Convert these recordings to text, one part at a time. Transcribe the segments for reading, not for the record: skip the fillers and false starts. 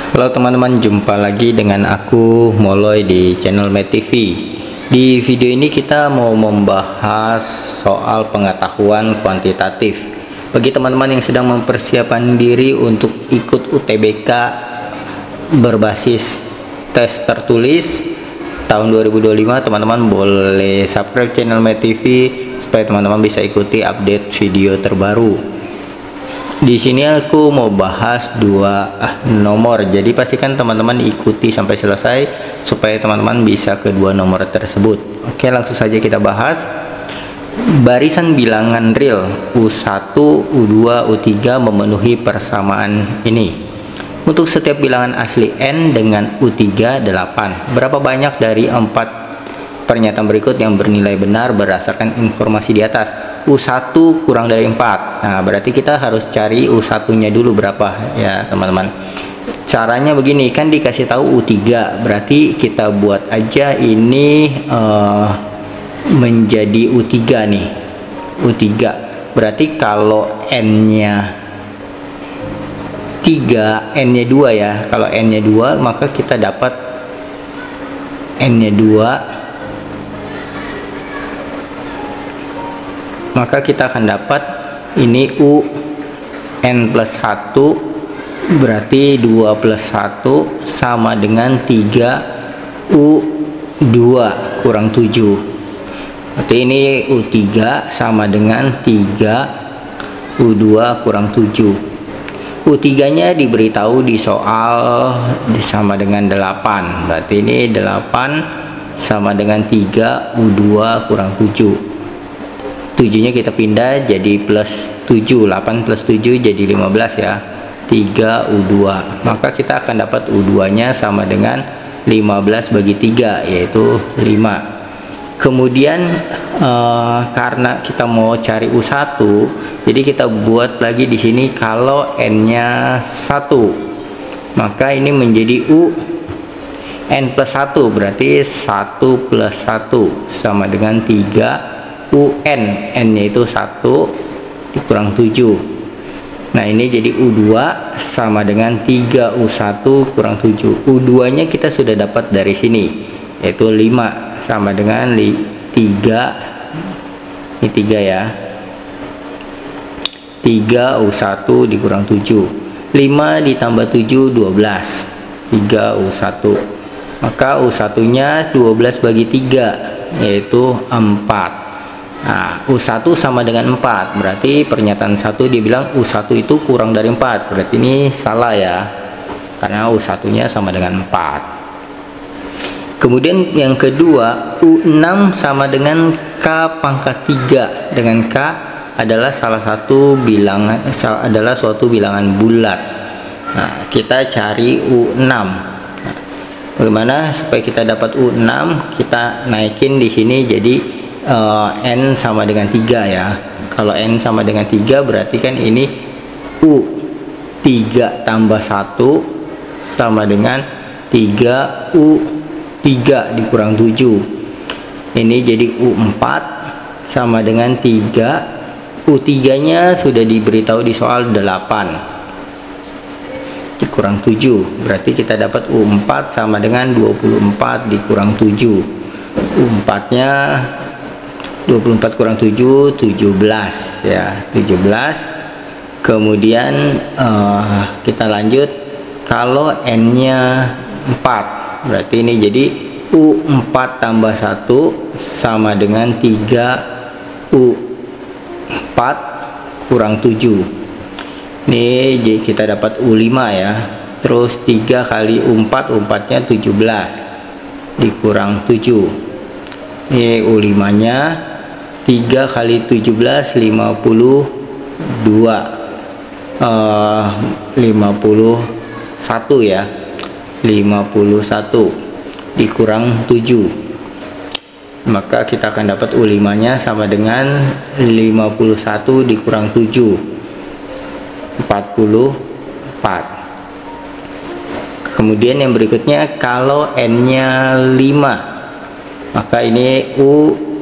Halo teman-teman, jumpa lagi dengan aku Moloy di channel Med TV. Di video ini kita mau membahas soal pengetahuan kuantitatif. Bagi teman-teman yang sedang mempersiapkan diri untuk ikut UTBK berbasis tes tertulis tahun 2025, teman-teman boleh subscribe channel Med TV supaya teman-teman bisa ikuti update video terbaru. Di sini aku mau bahas dua nomor, jadi pastikan teman-teman ikuti sampai selesai supaya teman-teman bisa kedua nomor tersebut. Oke, langsung saja kita bahas. Barisan bilangan real U1, U2, U3 memenuhi persamaan ini. Untuk setiap bilangan asli N dengan U3 8. Berapa banyak dari 4 pernyataan berikut yang bernilai benar berdasarkan informasi di atas? U1 kurang dari 4. Nah, berarti kita harus cari U1 nya dulu berapa ya teman-teman. Caranya begini, kan dikasih tahu U3, berarti kita buat aja ini menjadi U3 nih. U3 berarti kalau N nya 3, N nya 2 ya. Kalau N nya 2 maka kita dapat N nya 2, maka kita akan dapat ini U N plus 1, berarti 2 plus 1 sama dengan 3 U2 kurang 7. Berarti ini U3 sama dengan 3 U2 kurang 7. U3 nya diberitahu di soal sama dengan 8, berarti ini 8 sama dengan 3 U2 kurang 7. 7 nya kita pindah jadi plus 7, 8 plus 7 jadi 15 ya, 3 U2, maka kita akan dapat U2 nya sama dengan 15 bagi 3 yaitu 5. Kemudian karena kita mau cari U1, jadi kita buat lagi di sini kalau N nya 1, maka ini menjadi U N plus 1, berarti 1 plus 1 sama dengan 3 UN, N nya itu 1 dikurang 7. Nah, ini jadi U2 sama dengan 3 U1 kurang 7. U2 nya kita sudah dapat dari sini, yaitu 5 sama dengan 3, ini 3 ya, 3 U1 dikurang 7. 5 ditambah 7 12, 3 U1, maka U1 nya 12 bagi 3 yaitu 4. Nah, U1 sama dengan 4, berarti pernyataan 1 dibilang U1 itu kurang dari 4, berarti ini salah ya, karena U1 nya sama dengan 4. Kemudian yang kedua, U6 sama dengan K pangkat 3, dengan K adalah salah satu bilangan, adalah suatu bilangan bulat. Nah, kita cari U6. Nah, bagaimana supaya kita dapat U6? Kita naikin di sini jadi N sama dengan 3 ya. Kalau N sama dengan 3 berarti kan ini U3 tambah 1 sama dengan 3 U3 dikurang 7. Ini jadi U4 sama dengan 3. U3 nya sudah diberitahu di soal 8 dikurang 7, berarti kita dapat U4 sama dengan 24 dikurang 7. U4 nya 24 kurang 7, 17 ya, 17. Kemudian kita lanjut, kalau N nya 4, berarti ini jadi U4 tambah 1 sama dengan 3 U4 kurang 7. Ini kita dapat U5 ya. Terus 3 kali U4, U4 nya 17 dikurang 7. Ini U5 nya 3 kali 17 52, 51 ya, 51 dikurang 7, maka kita akan dapat U5 nya sama dengan 51 dikurang 7, 44. Kemudian yang berikutnya, kalau N nya 5, maka ini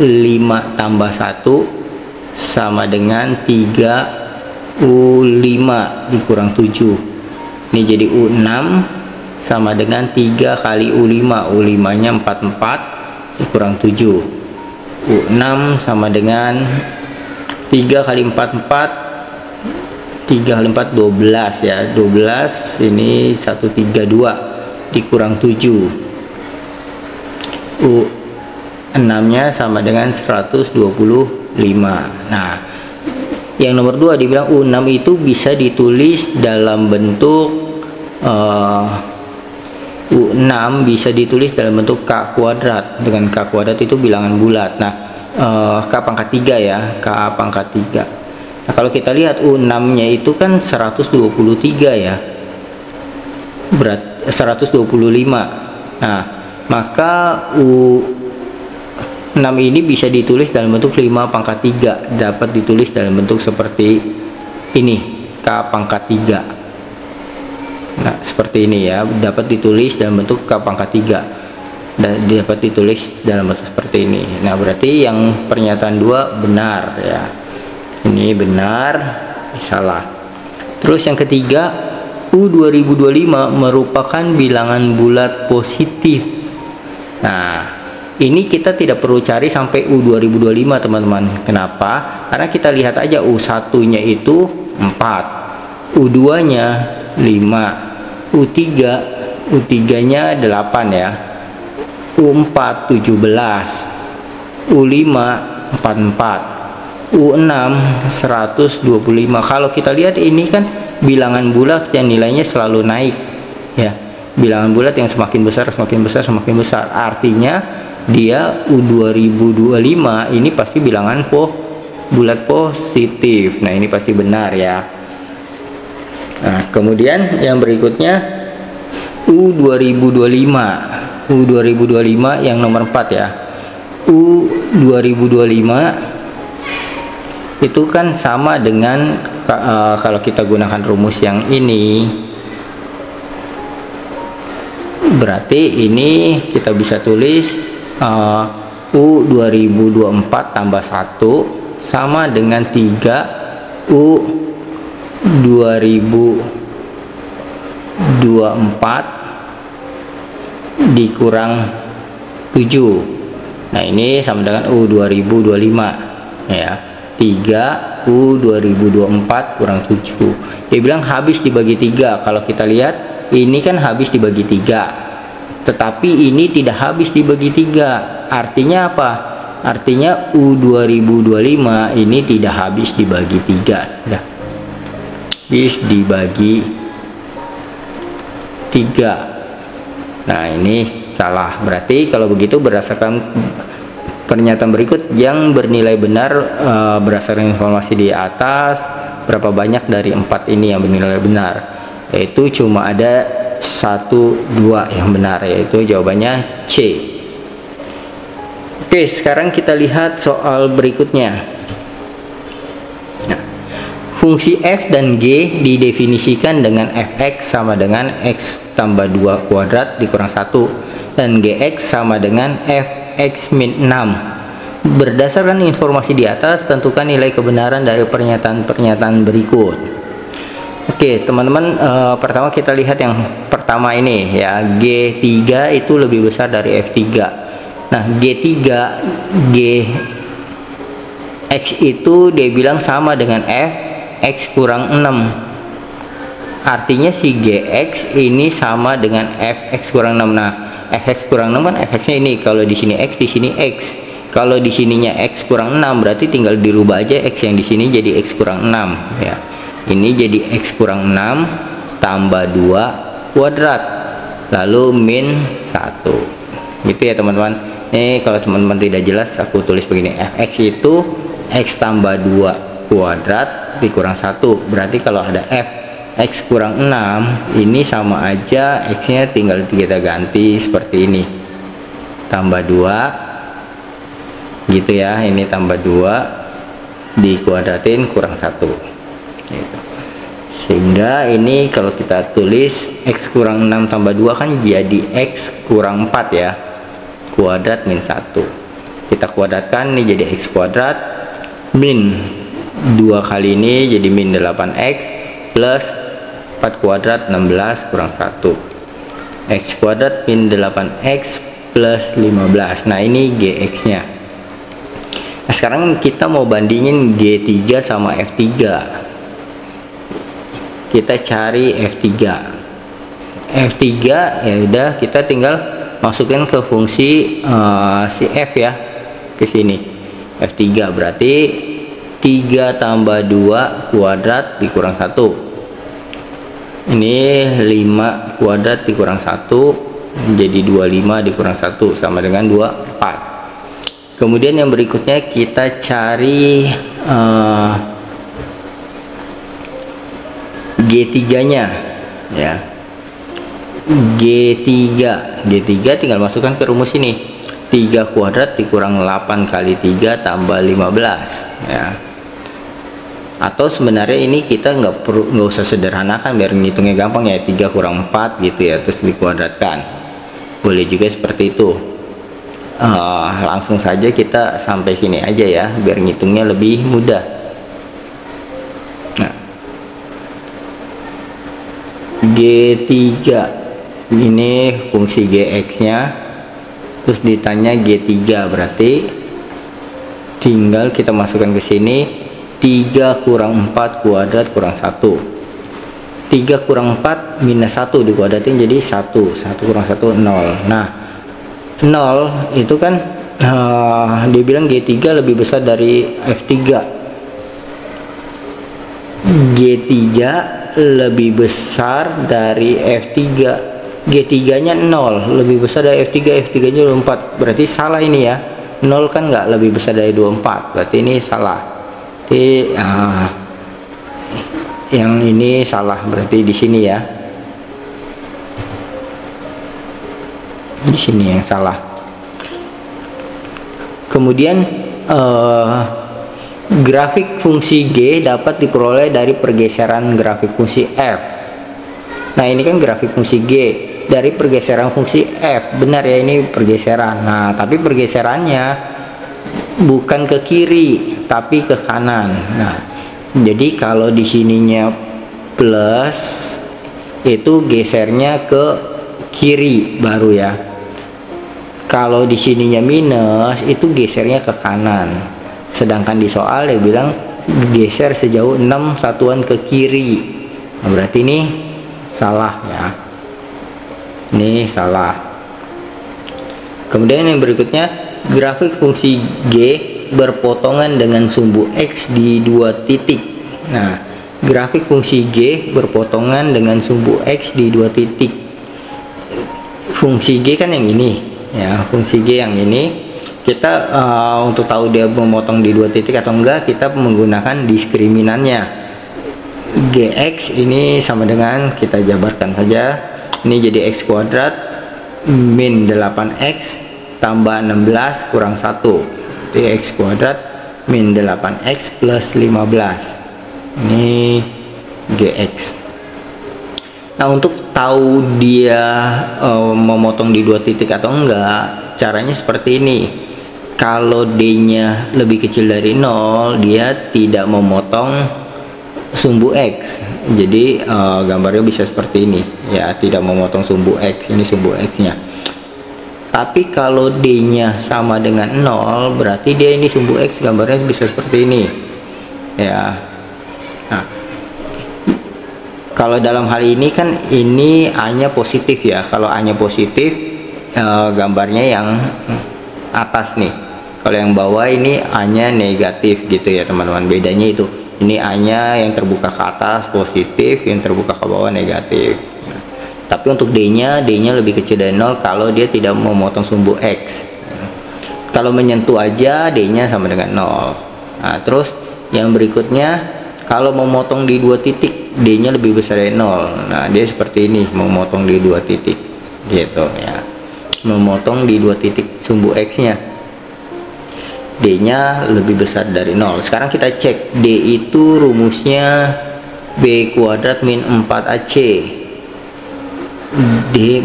U5 tambah 1 sama dengan 3 U5 dikurang 7. Ini jadi U6 sama dengan 3 kali U5. U5 nya 44 dikurang 7. U6 sama dengan 3 kali 4 kali 4 12 ya. 12 ini 132 dikurang 7. U6 nya sama dengan 125. Nah, yang nomor 2 dibilang U6 itu bisa ditulis dalam bentuk U6 bisa ditulis dalam bentuk K kuadrat. Dengan K kuadrat itu bilangan bulat. Nah, K pangkat 3 ya, K pangkat 3. Nah, kalau kita lihat U6 nya itu kan 123 ya, berat 125. Nah, maka U6 ini bisa ditulis dalam bentuk 5 pangkat 3, dapat ditulis dalam bentuk seperti ini, K pangkat 3. Nah, seperti ini ya, dapat ditulis dalam bentuk K pangkat 3, dan dapat ditulis dalam bentuk seperti ini. Nah, berarti yang pernyataan 2 benar ya, ini benar, salah. Terus yang ketiga, U2025 merupakan bilangan bulat positif. Nah, ini kita tidak perlu cari sampai U2025 teman-teman. Kenapa? Karena kita lihat aja U1 nya itu 4, U2 nya 5, U3 nya 8 ya, U4 17, U5 44, U6 125. Kalau kita lihat ini kan bilangan bulat yang nilainya selalu naik ya, bilangan bulat yang semakin besar semakin besar, artinya dia U2025 ini pasti bilangan bulat positif. Nah, ini pasti benar ya. Nah, kemudian yang berikutnya U2025 yang nomor 4 ya. U2025 itu kan sama dengan kalau kita gunakan rumus yang ini, berarti ini kita bisa tulis U2024 tambah 1 sama dengan 3 U2024 dikurang 7. Nah, ini sama dengan U2025 ya, 3 U2024 kurang 7. Dia bilang habis dibagi 3. Kalau kita lihat ini kan habis dibagi 3, tetapi ini tidak habis dibagi 3. Artinya apa? Artinya U2025 ini tidak habis dibagi 3. Nah, habis dibagi 3. Nah, ini salah. Berarti kalau begitu berdasarkan pernyataan berikut yang bernilai benar berdasarkan informasi di atas, berapa banyak dari 4 ini yang bernilai benar? Yaitu cuma ada 1, 2 yang benar, yaitu jawabannya C. Oke, sekarang kita lihat soal berikutnya. Nah, fungsi f dan g didefinisikan dengan fx sama dengan x tambah 2 kuadrat dikurang 1 dan gx sama dengan fx min 6. Berdasarkan informasi di atas, tentukan nilai kebenaran dari pernyataan-pernyataan berikut. Oke, teman-teman, pertama kita lihat yang pertama ini ya, G3 itu lebih besar dari F3. Nah, G3 X itu dia bilang sama dengan Fx kurang 6. Artinya si Gx ini sama dengan Fx kurang 6. Nah, Fx kurang 6 kan Fx-nya ini, kalau di sini X, di sini X. Kalau di sininya X kurang 6, berarti tinggal dirubah aja X yang di sini jadi X kurang 6 ya. Ini jadi X kurang 6 tambah 2 kuadrat lalu min 1. Gitu ya teman-teman. Kalau teman-teman tidak jelas, aku tulis begini, Fx itu X tambah 2 kuadrat dikurang 1. Berarti kalau ada X kurang 6, ini sama aja X nya tinggal kita ganti seperti ini, tambah 2 gitu ya, ini tambah 2 dikuadratin kurang 1 gitu. Sehingga ini kalau kita tulis X kurang 6 tambah 2 kan jadi X kurang 4 ya, kuadrat min 1. Kita kuadratkan, ini jadi X kuadrat min 2 kali ini jadi min 8X plus 4 kuadrat 16 kurang 1. X kuadrat min 8X plus 15. Nah ini GX nya. Nah sekarang kita mau bandingin G3 sama F3. Kita cari F3. F3 ya udah, kita tinggal masukin ke fungsi si F ya, ke sini. F3 berarti 3 tambah 2 kuadrat dikurang 1. Ini 5 kuadrat dikurang 1 menjadi 25 dikurang 1 sama dengan 24. Kemudian yang berikutnya kita cari G3 nya ya. G3 tinggal masukkan ke rumus ini. 3 kuadrat dikurang 8 kali 3 tambah 15 ya. Atau sebenarnya ini kita nggak usah sederhanakan biar ngitungnya gampang ya, 3 kurang 4 gitu ya, terus dikuadratkan, boleh juga seperti itu. Langsung saja kita sampai sini aja ya biar ngitungnya lebih mudah. Nah, G3 ini fungsi GX nya, terus ditanya G3 berarti tinggal kita masukkan ke sini. 3 kurang 4 kuadrat kurang 1. 3 kurang 4 minus 1 dikuadratin jadi 1. 1 kurang 1 0. Nah 0 itu kan dia bilang G3 lebih besar dari F3. G3 lebih besar dari F3. G3 nya 0 lebih besar dari F3. F3 nya 24. Berarti salah ini ya. 0 kan nggak lebih besar dari 24. Berarti ini salah. Yang ini salah berarti di sini ya, di sini yang salah. Kemudian grafik fungsi G dapat diperoleh dari pergeseran grafik fungsi F. Nah ini kan grafik fungsi G dari pergeseran fungsi F, benar ya, ini pergeseran. Nah tapi pergeserannya bukan ke kiri tapi ke kanan. Nah jadi kalau di sininya plus itu gesernya ke kiri baru ya. Kalau di sininya minus itu gesernya ke kanan. Sedangkan di soal dia bilang geser sejauh 6 satuan ke kiri. Nah, berarti ini salah ya. Ini salah. Kemudian yang berikutnya, grafik fungsi G berpotongan dengan sumbu X di 2 titik. Nah, grafik fungsi G berpotongan dengan sumbu X di 2 titik. Fungsi G kan yang ini ya, fungsi G yang ini. Kita untuk tahu dia memotong di 2 titik atau enggak, kita menggunakan diskriminannya. Gx ini sama dengan, kita jabarkan saja, ini jadi X kuadrat min 8X tambah 16 kurang 1. Jadi X kuadrat min 8X plus 15. Ini GX. Nah untuk tahu dia memotong di 2 titik atau enggak, caranya seperti ini. Kalau D nya lebih kecil dari 0, dia tidak memotong sumbu X. Jadi gambarnya bisa seperti ini ya, tidak memotong sumbu X. Ini sumbu X nya. Tapi kalau D nya sama dengan 0, berarti dia ini sumbu X, gambarnya bisa seperti ini ya. Nah, kalau dalam hal ini kan ini A nya positif ya. Kalau A nya positif, gambarnya yang atas nih. Kalau yang bawah ini A nya negatif gitu ya teman-teman. Bedanya itu, ini A nya yang terbuka ke atas positif, yang terbuka ke bawah negatif. Tapi untuk D nya lebih kecil dari 0 kalau dia tidak memotong sumbu X. Kalau menyentuh aja D nya sama dengan 0. Nah terus yang berikutnya, kalau memotong di 2 titik D nya lebih besar dari 0. Nah dia seperti ini, memotong di 2 titik gitu ya, memotong di 2 titik sumbu X nya, D nya lebih besar dari 0. Sekarang kita cek, D itu rumusnya B kuadrat min 4AC.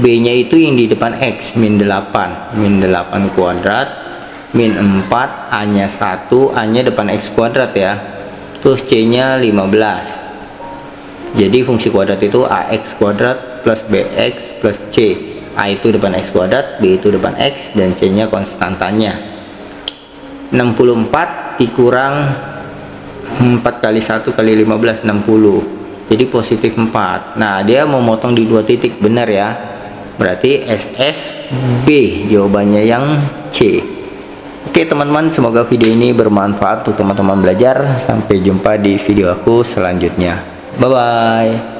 B nya itu yang di depan X, min 8 kuadrat min 4, A nya 1, A nya depan X kuadrat ya, terus C nya 15. Jadi fungsi kuadrat itu AX kuadrat plus BX plus C. A itu depan X kuadrat, B itu depan X, dan C nya konstantanya. 64 dikurang 4 kali 1 kali 15, 60, jadi positif 4. Nah dia mau motong di 2 titik, benar ya, berarti SSB jawabannya yang C. Oke teman-teman, semoga video ini bermanfaat untuk teman-teman belajar. Sampai jumpa di video aku selanjutnya. Bye bye.